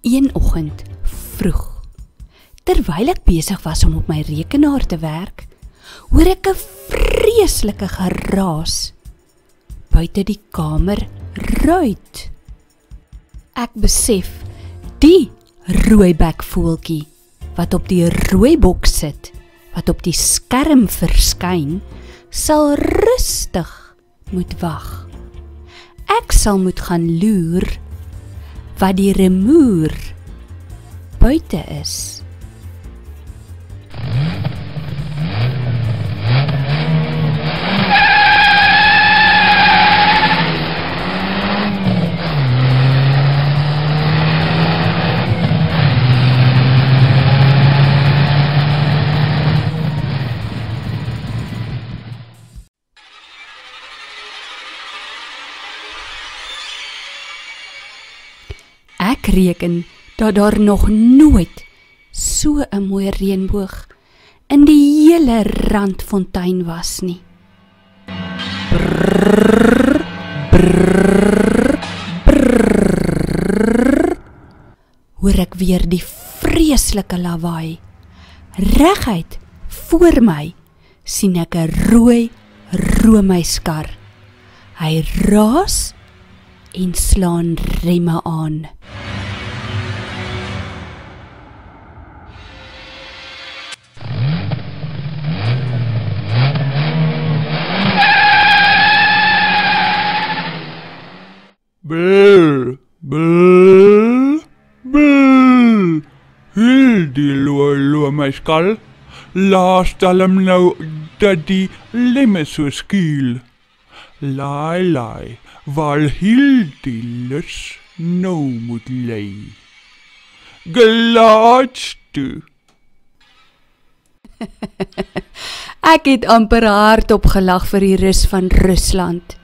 Een oggend vroeg, terwyl ek besig was om op my rekenaar te werk, hoor ek 'n vreeslike geraas buite die kamer ruit. Ek besef die rooibekvoeltjie wat op die rooibok sit, wat op die skerm verskyn, sal rustig moet wag. Ek sal moet gaan loer wat die remoer buite is. Ek reken dat daar nog nooit so 'n mooi reënboog in die hele Randfontein was nie. Brrr, brrr, brrr. Hoor ek weer die vreeslike lawaai. Reguit voor my sien ek 'n rooi roomyskar. Hy raas en slaan remme aan. Brrr, brrr, brrr. Hierdie looi my skal. Laat hom nou dat die lemme so skiel. Laai, waar hierdie lus nou moet lei. Gelaats toe. Ek het amper hardop gelag vir die rus van Rusland.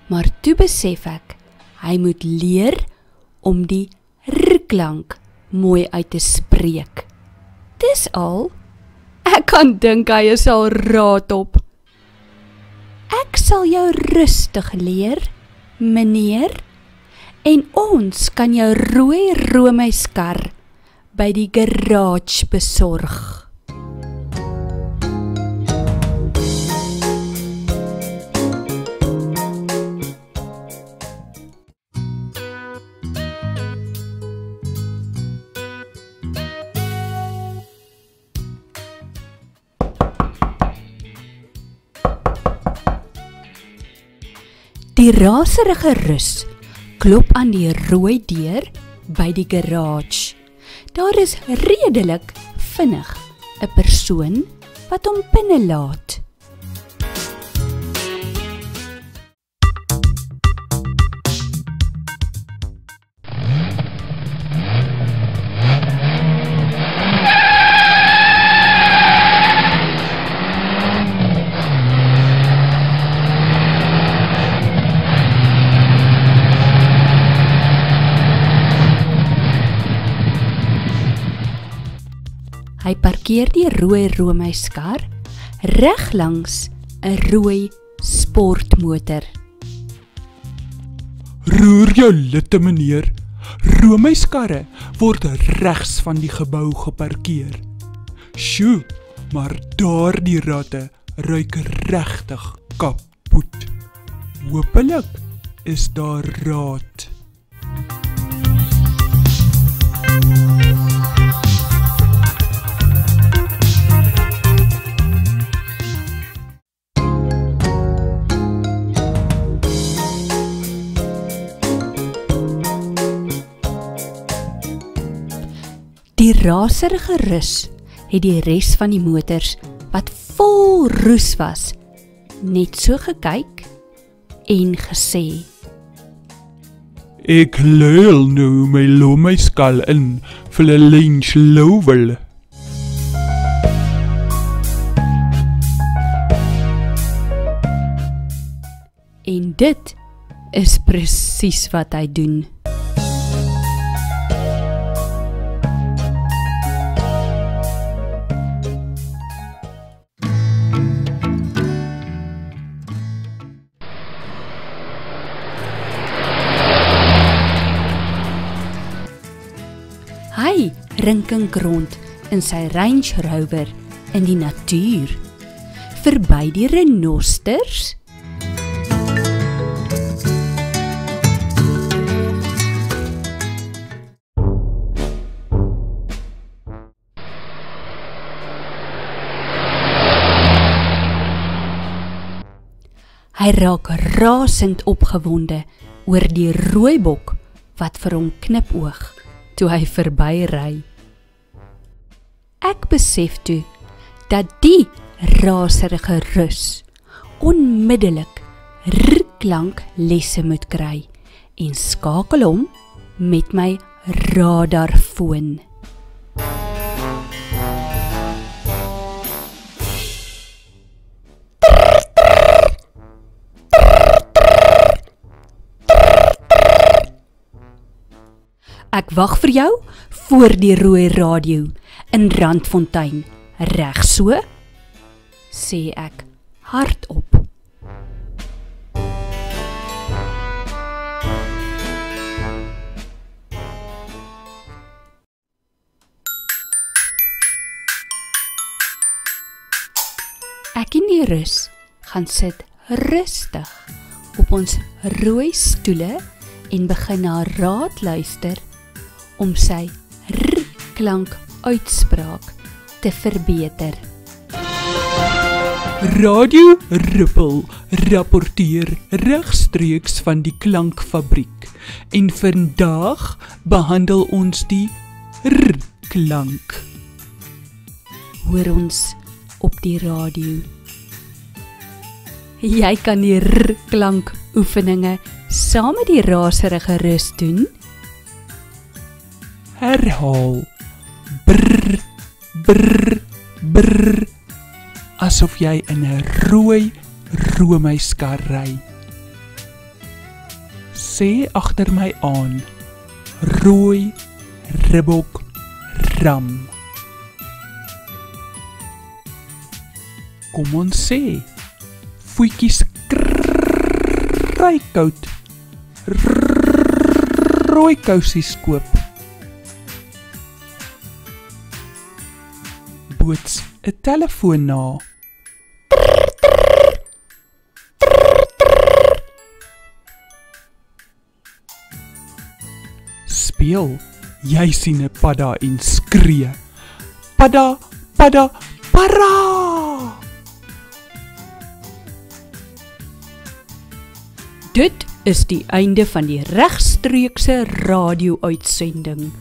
Maar toe besef ek, hy moet leer om die r-klank mooi uit te spreek. Dis al. Ek kan dink hy is al raad op. Ek sal jou rustig leer, meneer, en ons kan jou rooi roomyskar by die garage besorg. Die raserige rus klop aan die rooi deur by die garage. Daar is redelik vinnig 'n persoon wat hom binne laat. Hy parkeer die rooi roomyskar reg langs 'n rooi sportmotor. Roer jou litte, meneer. Roomyskarre word regs van die gebou geparkeer. Sjoe, maar daardie ratte ruik regtig kapot. Hoopelik is daar raad. Die raserige rus het die res van die motors wat vol roes was, net so gekyk en gesê: Ek luil nou my loomyskal in vir 'n lunch lowel. En dit is presies wat hy doen. Hy rinkink rond in sy Range Rover in die natuur, verby die renosters. Hy raak rasend opgewonde oor die rooibok wat vir hom knipoog toe hy verbyry. Ek besef toe dat die raserige rus onmiddellik rklank lesse moet kry en skakel hom met my radarfoon. Ek wag vir jou voor die rooi radio in Randfontein, reg so? Sê ek hardop. Ek en die rus gaan sit rustig op ons rooi stoele en begin na raad luister om sy r-klank uitspraak te verbeter. Radio Ripple rapporteer regstreeks van die klankfabriek en vandag behandel ons die r-klank. Hoor ons op die radio. Jy kan die r-klank oefeninge saam met die raserige rus doen. Herhaal. Brr, brr, brr. Asof jy in 'n rooi roomyskar ry. Sê agter my aan. Rooi ribbok ram. Kom ons sê. Voetjies kry koud. Rooi kousies koop. Boots 'n telefoon na. Speel, jy sien 'n padda en skree. Padda, padda, para! Dit is die einde van die regstreekse radio-uitsending.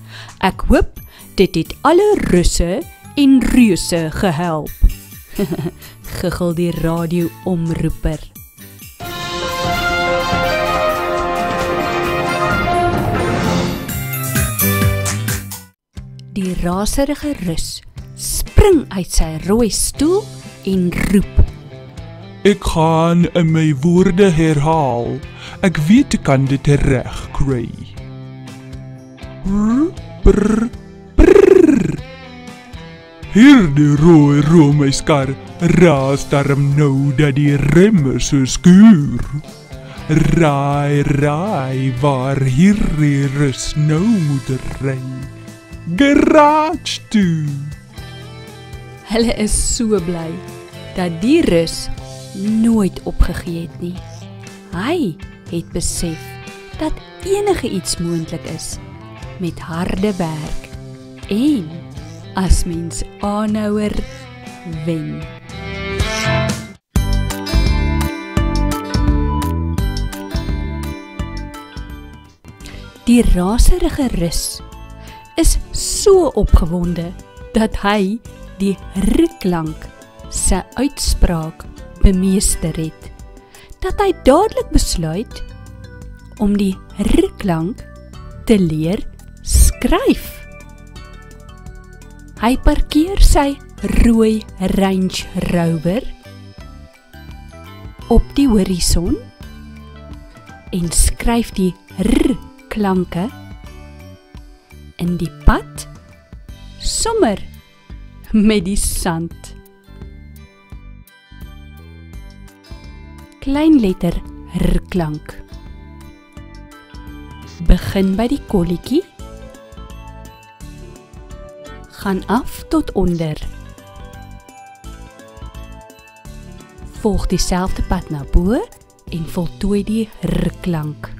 Ek hoop dit het alle russe en reuse gehelp. Giggel die radio-omroeper. Die raserige rus spring uit sy rooi stoel en roep. Ek gaan in my woorde herhaal. Ek weet ek kan dit reg kry. Brr, brr, brr. Hierdie rooi roomyskar raas darm nou dat die remme so skuur. Raai, raai, waar hierdie rus nou moet ry. Garage toe. Hulle is so bly dat die rus nooit opgegee het nie. Hy het besef dat enige iets moontlik is met harde werk en as mens aanhouer wen. Die raserige rus is so opgewonde dat hy die r-klank sy uitspraak bemeester het, dat hy dadelik besluit om die r-klank te leer skryf. Hy parkeer sy rooi Range Rover op die horison en skryf die r-klanke in die pad sommer met die sand. Kleinletter r-klank. Begin by die kolletjie, Gaan af tot onder. Volg dieselfde pad na bo en voltooi die R-klank.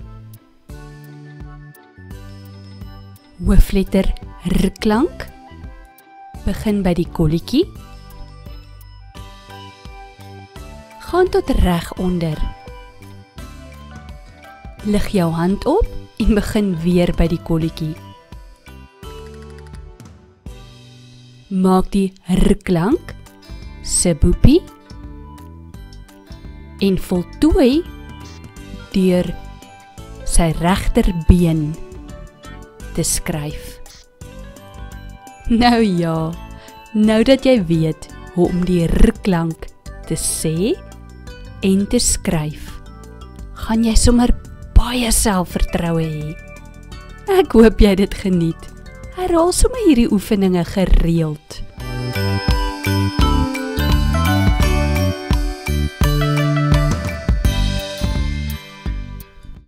Hoofletter R-klank. Begin by die kolletjie. Gaan tot reg onder. Lig jou hand op en begin weer by die kolletjie. Maak die R-klank se boepie en voltooi deur sy regterbeen te skryf. Nou ja, nou dat jy weet hoe om die R-klank te sê en te skryf, gaan jy sommer baie selfvertroue hê. Ek hoop jy dit geniet. Herhaal sommer hierdie oefeninge gereeld.